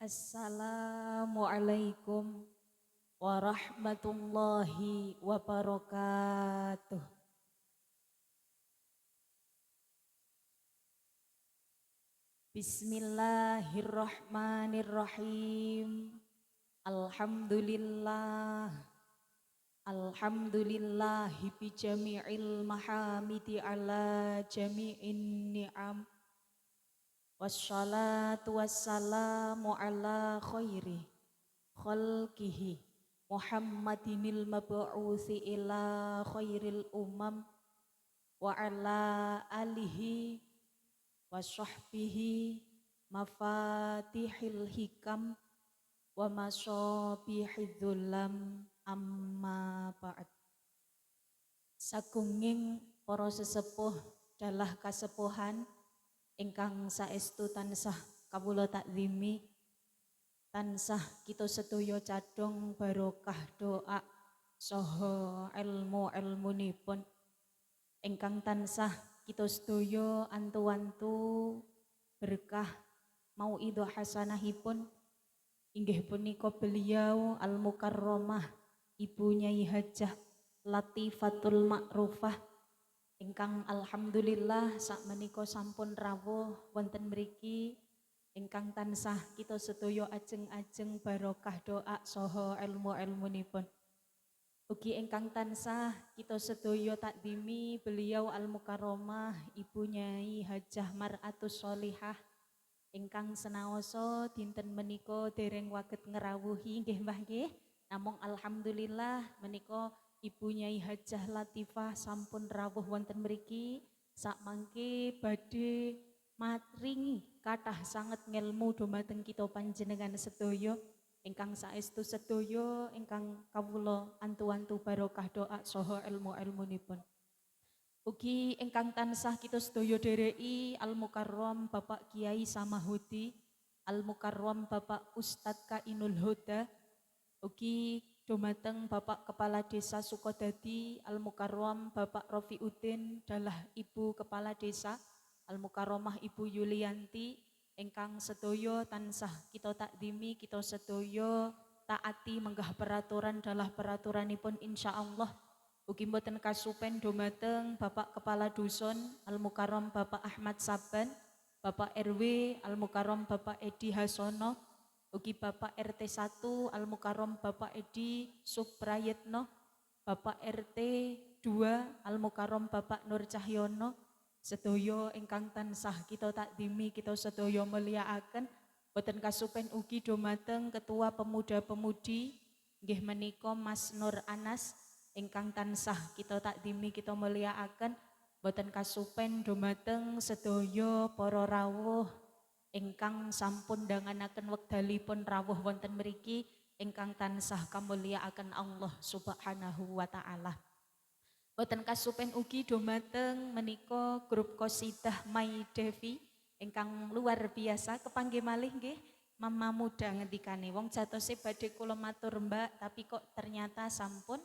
Assalamualaikum warahmatullahi wabarakatuh. Bismillahirrahmanirrahim. Alhamdulillah. Alhamdulillahi bi jami'il mahamidi ala jami'in ni'am. Wassalatu wassalamu ala khairi khalqihi Muhammadinil mab'uthi ila khairil umam wa ala alihi wa sahbihi mafatihil hikam wa masyabihid dhulam amma ba'd. Sagunging para sesepuh dalah kasepuhan ingkang saestu tansah kawula takzimi, tansah kita sedaya cadhong barokah doa saha ilmu-ilmunipun ingkang tansah kita sedaya antu-antu berkah mauidhah hasanahipun inggih punika beliau Al-Mukarramah Ibu Nyai Hajah Latifatul Ma'rufah ingkang alhamdulillah sakmenika sampun rawuh wonten mriki ingkang tansah kita sedaya ajeng-ajeng barokah doa saha ilmu-ilmunipun. Ugi ingkang tansah kita sedaya takdimi beliau Al-Mukarramah Ibu Nyai Hajah Mar'atus Sholihah ingkang senaosa dinten menika dereng waget ngerawuhi nggih Mbah nggih. Namung alhamdulillah menika Ibu Nyai Hajah Latifah sampun rawuh wonten mriki sakmangke badhe matringi kathah sanget ngelmu dumateng kita panjenengan sedaya ingkang saestu sedaya ingkang kawula antu-antu barokah doa saha ilmu-ilmunipun. Ugi ingkang tansah kita sedaya dereki Al-Mukarram Bapak Kiai Samahudi, Al-Mukarram Bapak Ustadz Kainul Huda, ugi dumateng Bapak Kepala Desa Sukodadi Al-Mukarram Bapak Rofiuddin dalah Ibu Kepala Desa Al-Mukarramah Ibu Yulianti ingkang sedaya tansah kita takdimi, kita sedaya taati menggah peraturan dalah peraturanipun insyaallah. Ugi mboten kasupen dumateng Bapak Kepala Dusun Al-Mukarram Bapak Ahmad Saban, Bapak RW Al-Mukarram Bapak Edi Hasono, ugi Bapak RT 1 Al-Mukarram Bapak Edi Suprayetno, Bapak RT 2 Al-Mukarram Bapak Nur Cahyono, sedaya ingkang tansah kita takdimi, kita sedaya mulyakaken. Boten kasupen ugi dumateng Ketua Pemuda-Pemudi nggih menika Mas Nur Anas ingkang tansah kita takdimi, kita mulyakaken. Boten kasupen dumateng sedaya para rawuh ingkang sampun ndanganaken wekdalipun rawuh wonten mriki ingkang tansah kamulyakaken Allah Subhanahu wa taala. Boten kasupen ugi dumateng menika grup qasidah My Devi ingkang luar biasa. Kepanggih malih nggih Mama Muda ngendikane wong jatose badhe kula matur Mbak tapi kok ternyata sampun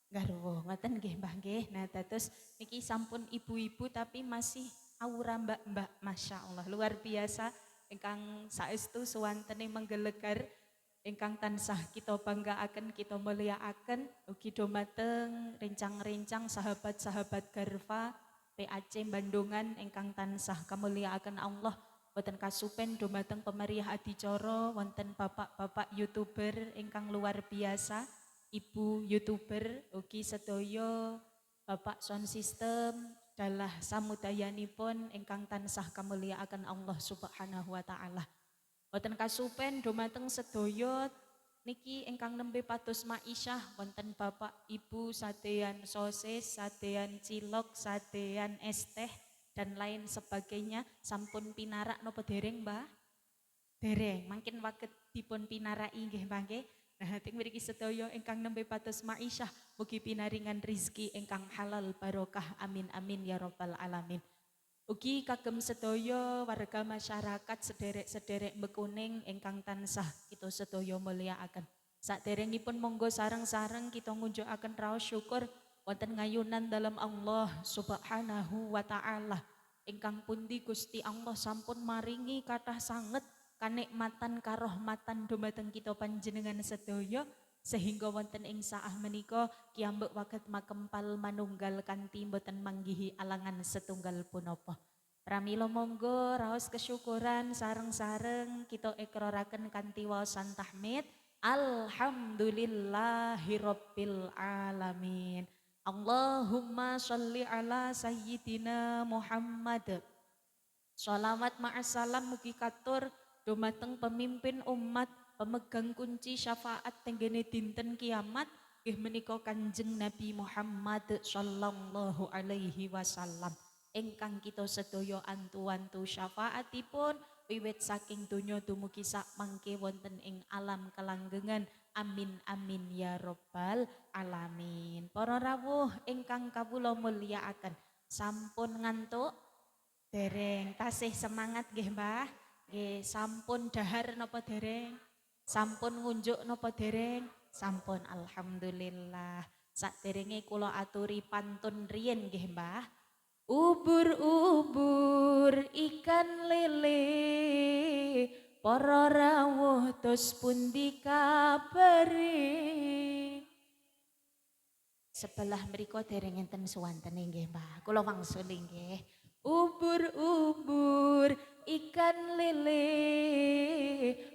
garwa ngoten nggih Mbah nggih. Nah dados niki sampun ibu-ibu tapi masih aura mbak-mbak, Masya Allah luar biasa ingkang saestu suwantene menggelegar ingkang tansah kita banggaaken, kita mulyakaken. Ugi dumateng rencang-rencang sahabat-sahabat Garva PAC Bandungan ingkang tansah kamulyakaken Allah. Boten kasupen dumateng pemeriah adicara wonten bapak-bapak YouTuber ingkang luar biasa, ibu YouTuber, ugi sedaya bapak sound system dalah samudayanipun ingkang tansah kamulyakaken Allah Subhanahu wa taala. Boten kasupen dumateng sedaya niki ingkang nembe pados maisyah wonten bapak ibu sadean sosis, sadean cilok, sadean es teh dan lain sebagainya sampun pinarak napa dereng Mbah? Dereng, mangkin waget dipun pinarai nggih Mbah nggih. Nah, teng mriki sedaya ingkang nembe pados maisyah mugi pinaringan rizki ingkang halal barokah amin amin ya rabbal alamin. Ugi kagem sedaya warga masyarakat sederek-sederek Bekuning ingkang tansah kita sedaya mulyakaken. Saderengipun monggo sareng-sareng kita ngunjukaken raos syukur wonten ngayunan dalam Allah Subhanahu wa taala. Ingkang pundi Gusti Allah sampun maringi kathah sanget kanikmatan karohmatan dumateng kita panjenengan sedaya sehingga wonten ing saah menika kiambek waket makempal manunggal kanthi mboten manggihi alangan setunggal punapa. Pramila monggo raos kesyukuran sareng-sareng kita ikraraken kanthi waosan tahmid. Alhamdulillahirabbil alamin. Allahumma sholli ala sayyidina Muhammad. Sholawat ma'asalam mugi katur dumateng pemimpin umat pemegang kunci syafaat tenggene dinten kiamat nggih menika Kanjeng Nabi Muhammad sallallahu alaihi wasallam ingkang kita sedaya antu-antu syafaatipun wiwit saking donya dumugi sak mangke wonten ing alam kelanggengan. Amin amin ya rabbal alamin. Para rawuh ingkang kawula mulyakaken, sampun ngantuk? Dereng, tasih semangat nggih Mbah. Nggih, sampun dahar napa dereng? Sampun ngunjuk napa dereng? Sampun, alhamdulillah. Saderenge kula aturi pantun riyin nggih Mbah. Ubur-ubur ikan lele, para rawuh tos pundi kabare. Sebelah mriku dereng enten suwantene nggih Mbah. Kula wangsuli nggih. Ubur-ubur ikan lele,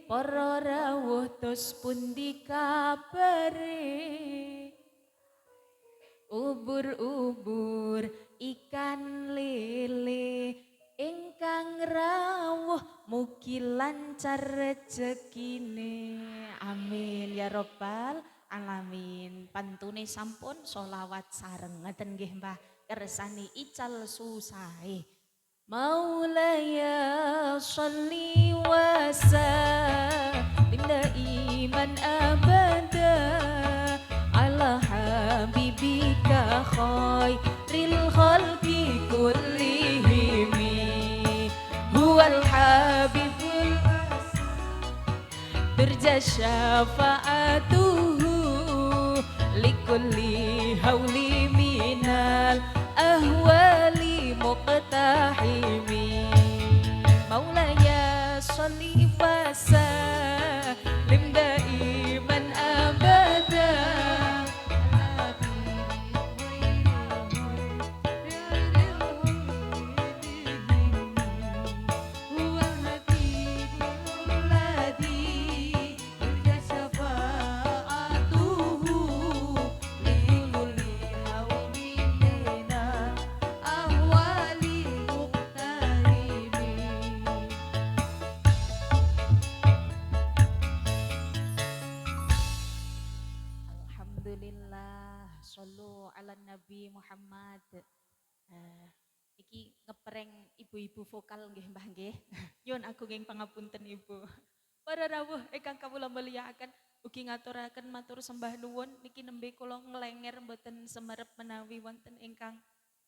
para rawuh tos pundi kabare. Ubur-ubur ikan lele, ingkang rawuh mugi lancar rezekine. Amin ya rabbal alamin. Pantune sampun sholawat sareng ngeten nggih Mbah. Kersani ical susahe. Maulaya sholli wa sallim daiman abada ala habibika khairil khalqi kullihim huwal habibul turja syafa'atuhu likulli hauli minal ahwali muqtahimi. Maulaya sholli wa sallim daiman abada Sallu ala Nabi Muhammad. Iki ngepreng ibu-ibu vokal nggih Mbah nggih. Nyuwun agunging pangapunten Ibu. Para rawuh ingkang kawula mulyakaken ugi ngaturaken matur sembah nuwun niki nembe kula nglenger mboten semerep menawi wonten ingkang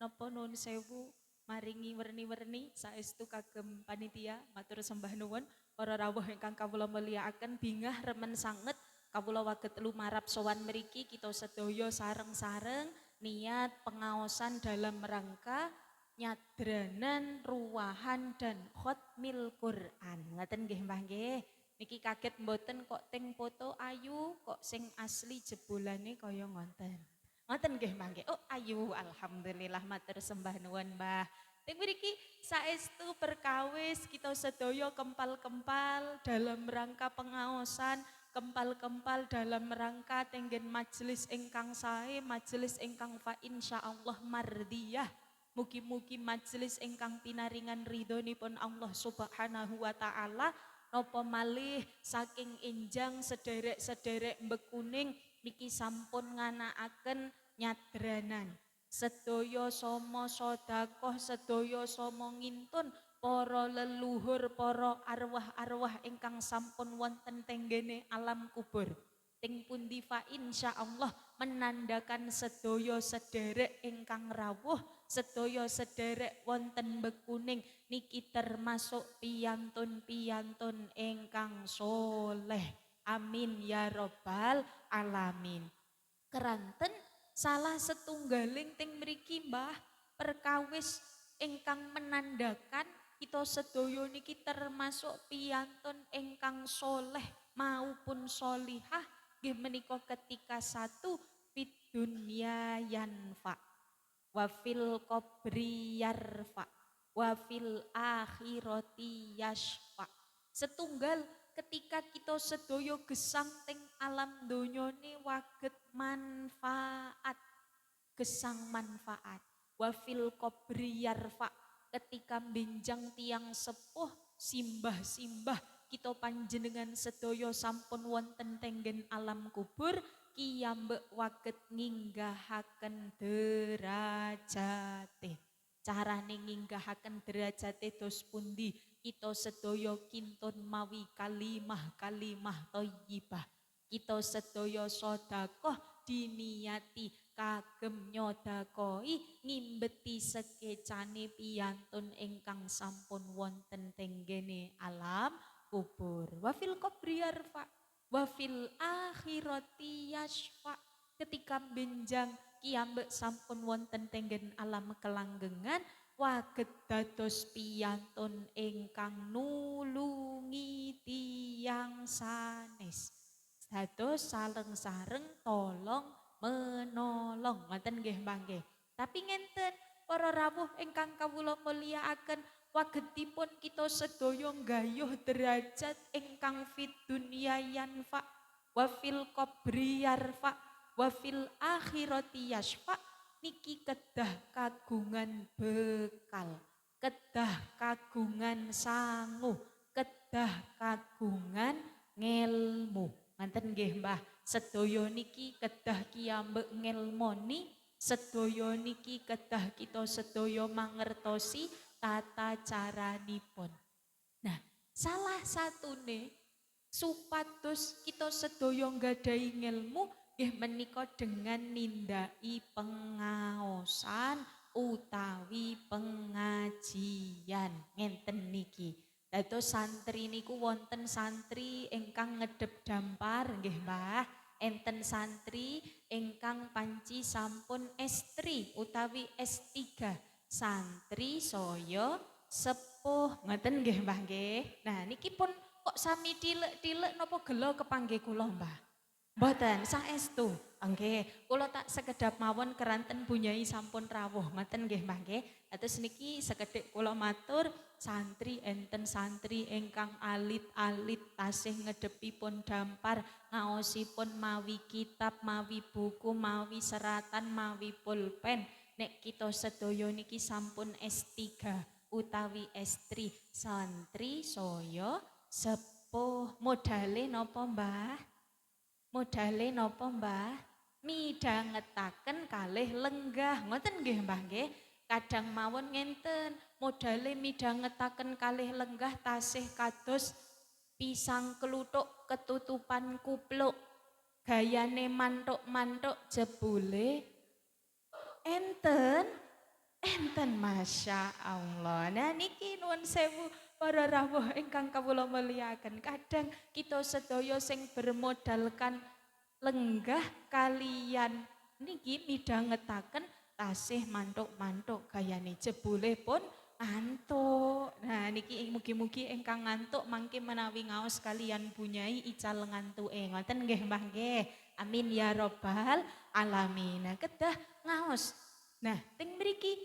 napa nuwun sewu maringi werni-werni saestu kagem panitia matur sembah nuwun. Para rawuh ingkang kawula mulyakaken bingah remen sanget kawula waget lumarap sowan mriki kita sedaya sareng-sareng niat pengaosan dalam rangka nyadranan ruwahan dan khotmil Quran. Ngaten nggih Mbah nggih. Niki kaget mboten kok teng foto ayu kok sing asli jebolane kaya ngonten. Ngoten nggih Mbah nggih. Oh ayu alhamdulillah matur sembah nuwun Mbah. Teng mriki saestu perkawis kita sedaya kempal-kempal dalam rangka pengaosan kempal-kempal dalam rangka tenggen majelis ingkang sae, majelis ingkang fa insyaallah mardiyah. Mugi-mugi majelis ingkang pinaringan ridhonipun Allah Subhanahu wa taala. Napa malih saking enjang sederek-sederek mbekuning niki sampun nganakaken nyadranan. Sedaya sama sedekah, sedaya sama ngintun para leluhur, para arwah-arwah ingkang sampun wonten tenggene alam kubur. Ting pundi fa insyaallah menandakan sedaya sederek ingkang rawuh, sedaya sederek wonten bekuning niki termasuk piyantun-piyantun ingkang soleh. Amin ya rabbal alamin. Keranten salah setunggaling ting mriki Mbah perkawis ingkang menandakan kita sedaya niki termasuk piyantun ingkang soleh maupun solihah nggih menika ketika satu fid dunya yanfa wa fil qabri yarfa wa fil akhirati yashfa. Setunggal ketika kita sedaya gesang teng alam donya ni waget manfaat, gesang manfaat. Wa fil qabri yarfa, ketika benjang tiang sepuh simbah-simbah kita panjenengan sedaya sampun wonten tenggen alam kubur kiyambek waget nginggahaken derajate. Carane nginggahaken derajate dos pundi? Kita sedaya kintun mawi kalimah-kalimah thayyibah. Kita sedaya sedekah diniati kagem nyodakoi ngimbeti sekecane piyantun ingkang sampun wonten tenggene alam kubur. Wa fil qabri yarfa wa fil akhirati yashfa. Ketika benjang kiambek sampun wonten tenggen alam kelanggengan waget dados piyantun ingkang nulungi tiyang sanes. Dados sareng-sareng tolong menolong, ngoten nggih Mbah nggih. Tapi ngenten para rawuh ingkang kawula mulyakaken wagetipun kita sedaya nggayuh derajat ingkang fid dunya yanfa wa fil qabri yarfa wa fil akhirati yashfa niki kedah kagungan bekal, kedah kagungan sangu, kedah kagungan ngelmu. Manten nggih Mbah, sedaya niki kedah kiambek ngelmoni, sedaya niki kedah kita sedaya mangertosi tata caranipun. Nah, salah satune supados kita sedaya nggadahi ngelmu nggih menika dengan nindaki pengaosan utawi pengajian. Ngenten niki. Dados santri niku wonten santri ingkang ngedep dampar nggih Mbah. Enten santri ingkang panci sampun S3 utawi S3. Santri saya sepuh. Ngoten nggih Mbah nggih. Nah niki pun kok sami tilek-tilek napa gelo kepanggih kula Mbah? Mboten saestu. Nggih, kula tak sekedap mawon keranten bunyai sampun rawuh. Ngoten nggih Mbah nggih. Atus niki sekedhik kula matur santri enten santri ingkang alit-alit tasih ngedepipun dampar ngaosipun mawi kitab, mawi buku, mawi seratan, mawi pulpen. Nek kita sedaya niki sampun S3 utawi S3 santri saya sepuh. Modale napa Mbah? Modale napa Mbah? Midhangetaken kalih lenggah. Ngoten nggih Mbah nggih. Kadang mawon ngenten, modale midhangetaken kalih lenggah tasih kados pisang kluthuk ketutupan kupluk. Gayane mantuk-mantuk jebule enten Masya Allah. Nah niki nuwun sewu para rawuh ingkang kawula mulyakaken. Kadang kita sedaya sing bermodalkan lenggah kalian niki midhangetaken tasih mantuk-mantuk gayane jebule pun ngantuk. Nah niki mugi-mugi ingkang ngantuk mangke menawi ngaos kalian bunyai ical ngantuke. Ngoten nggih Mbah nggih. Amin ya rabbal alamin. Nah kedah ngaos. Nah teng mriki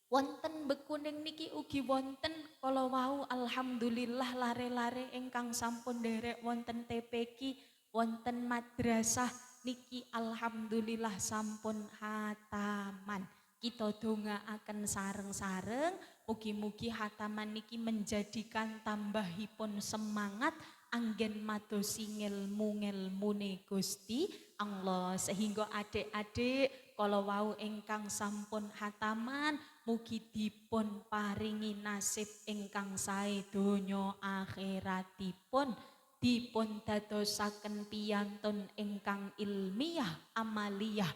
wonten bekuning niki ugi wonten kala wau alhamdulillah lare-lare ingkang sampun nderek wonten TPQ, wonten madrasah niki alhamdulillah sampun hataman. Kita dongaaken sareng-sareng mugi-mugi hataman niki menjadikan tambahipun semangat anggen madosi ngelmu-ngelmune Gusti Allah sehingga adik-adik kala wau ingkang sampun hataman mugi dipun paringi nasib ingkang sae donya akhiratipun dipun dadosaken piyantun ingkang ilmiah amaliyah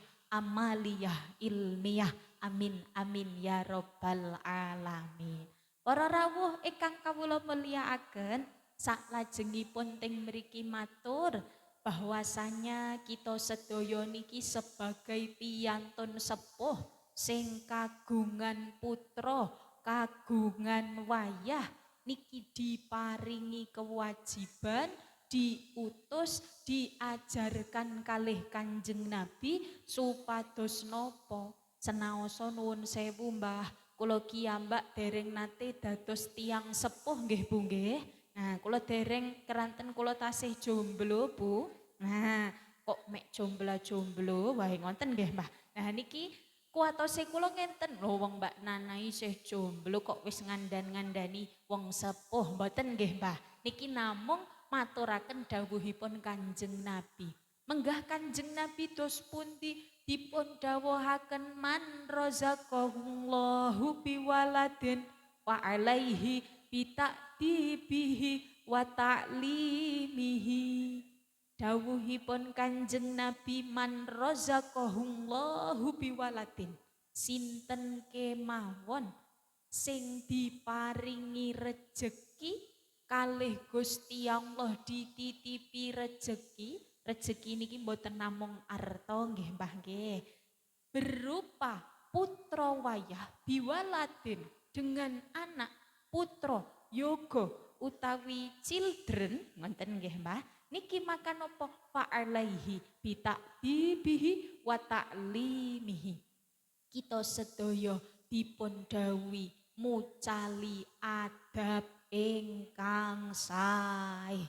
ilmiah amin amin ya rabbal alamin. Para rawuh ingkang kawula mulyakaken saklajengipun teng mriki matur bahwasanya kita sedaya niki sebagai piyantun sepuh sing kagungan putra kagungan wayah niki diparingi kewajiban diutus diajarkan kalih Kanjeng Nabi supados nopo senaosa nuwun sewu Mbah kula kiyambak dereng nate dados tiyang sepuh nggih Bu nggih. Nah kula dereng keranten kula tasih jomblo Bu. Nah kok mek jomblo wae ngoten nggih Mbah. Nah niki kuatose kula ngenten lho wong Mbak Nana isih jomblo kok wis ngandani wong sepuh mboten nggih Mbah. Niki namung maturaken dawuhipun Kanjeng Nabi. Menggah Kanjeng Nabi dos pundi dipun dawuhaken man razaqahullahu biwaladin wa alaihi bita'dibihi wa ta'limihi. Dawuhipun Kanjeng Nabi man razaqahullahu biwaladin sinten kemawon sing diparingi rejeki kalih Gusti Allah dititipi rejeki niki mboten namung arta nggih Mbah nggih berupa putra wayah biwaladin dengan anak putra yoga utawi children ngoten nggih Mbah. Niki makan apa fa'alaihi bita'dibihi wa ta'limihi. Kita sedaya dipun dawuhi mucali adab ingkang sae.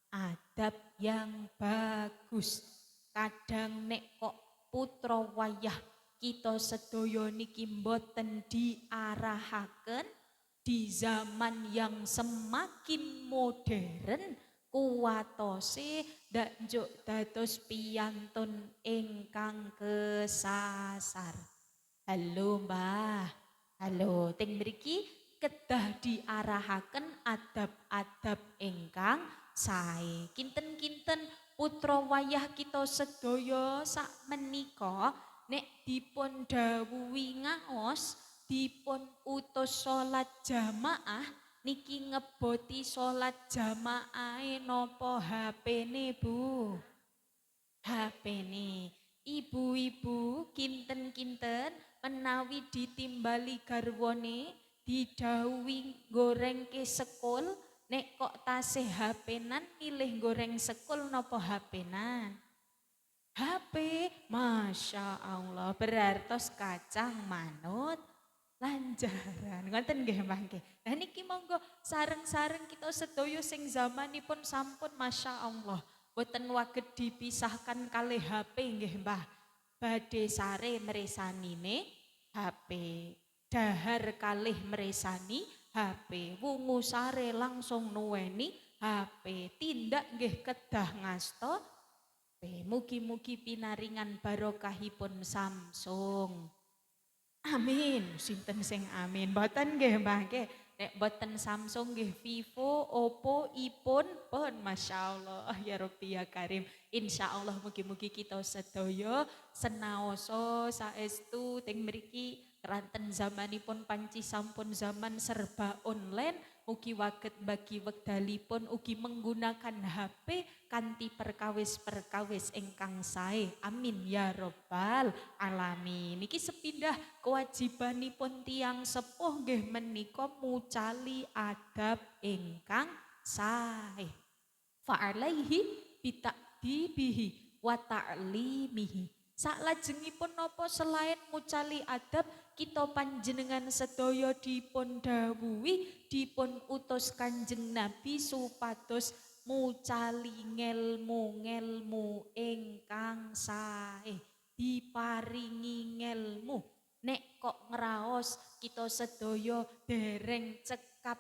Adab yang bagus. Kadang nek kok putra wayah kita sedaya niki mboten diarahaken di zaman yang semakin modern kuwatose ndak njuk dados piyantun ingkang kesasar. Halo Mbah. Halo, teng mriki kedah diarahaken adab-adab ingkang sae. Kinten-kinten putra wayah kita sedaya sak menika nek dipun dawuhi ngaos dipun utus salat jamaah niki ngeboti salat jamaahe nopo HP-ne Bu? HP-ne. Ibu-ibu kinten-kinten menawi ditimbali garwane didhawuhi goreng ke sekul nek kok tasih HP-nan milih goreng sekul nopo HP-nan? HP, Masya Allah berartos kacang manut lanjaran. Ngoten nggih Mbah nggih. Lah niki monggo sareng-sareng kita sedaya sing zamanipun sampun Masya Allah boten waget dipisahkan kalih HP nggih Mbah. Badhe sare mresanine HP, dahar kalih mresani HP, wungu sare langsung nuweni HP, tindak nggih kedah ngasta HP. Mugi-mugi pinaringan barokahipun Samsung. Amin, sinten sing amin. Mboten nggih Mbah nggih. Nek mboten Samsung nggih Vivo, Oppo, iPhone pun masyaallah ya Rabbi ya Karim. Insyaallah mugi-mugi kita sedaya senaosa saestu teng mriki keranten zamanipun panci sampun zaman serba online ugi waget bagi wekdalipun ugi menggunakan HP kanthi perkawis-perkawis ingkang sae. Amin ya Rabbal alamin. Niki sepindah kewajibanipun tiyang sepuh nggih menika mucali adab ingkang sae. Fa'alaihi bita'dibihi wa ta'limihi. Saklajengipun napa selain mucali adab kita panjenengan sedaya dipun dawuhi dipun utus Kanjeng Nabi supados mucali ngelmu ingkang sae diparingi ngelmu. Nek kok ngraos kita sedaya dereng cekap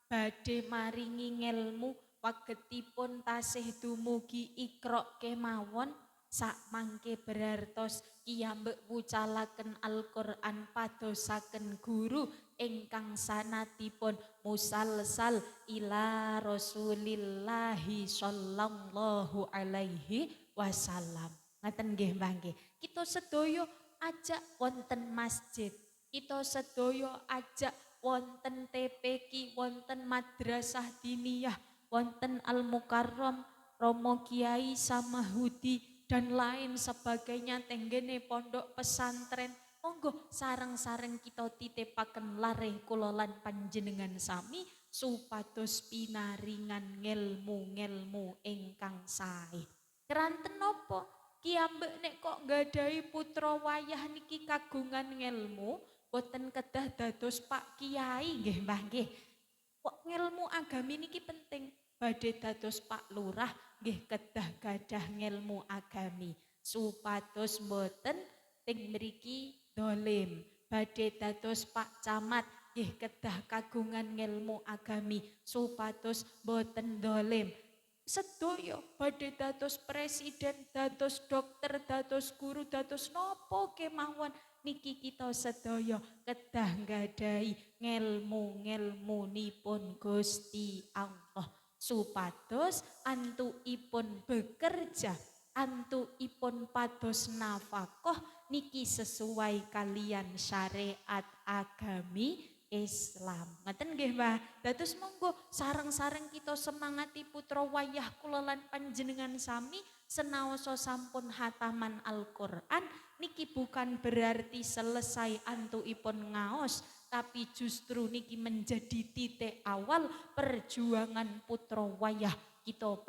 badhe maringi ngelmu wagetipun tasih dumugi Iqra kemawon sak mangke berartos kiyambek wucalaken Al-Qur'an padosaken guru ingkang sanatipun musalsal ila Rasulillahi sallallahu alaihi wasallam. Ngaten nggih Mbah nggih. Kita sedaya ajak wonten masjid. Kita sedaya ajak wonten TPQ, wonten madrasah diniyah, wonten Al-Mukarram, Romo Kiai Samahudi dan lain sebagainya tenggene pondok pesantren Monggo sareng-sareng kita titipaken lareh kula lan panjenengan sami supados pinaringan ngelmu-ngelmu ingkang sae. Keranten napa? Ki ambek nek kok nggadahi putra wayah niki kagungan ngelmu, boten kedah dados Pak Kiai nggih Mbah nggih. Kok ngelmu agami niki penting. Badhe dados Pak Lurah nggih kedah gadah ngelmu agami supados boten ting mriki dolim. Badhe dados Pak Camat nggih kedah kagungan ngelmu agami supados boten dolim. Sedaya badhe dados presiden, dados dokter, dados guru, dados nopo kemawon niki kita sedaya kedah nggadahi ngelmu-ngelmunipun Gusti Allah supados antuipun bekerja, antuipun pados nafkah niki sesuai kalian syariat agami Islam. Ngaten nggih Mbah. Dados monggo sareng-sareng kita semangati putra wayah kula lan panjenengan sami senaosa sampun hataman Al-Qur'an niki bukan berarti selesai antuipun ngaos, tapi justru niki menjadi titik awal perjuangan putra wayah kita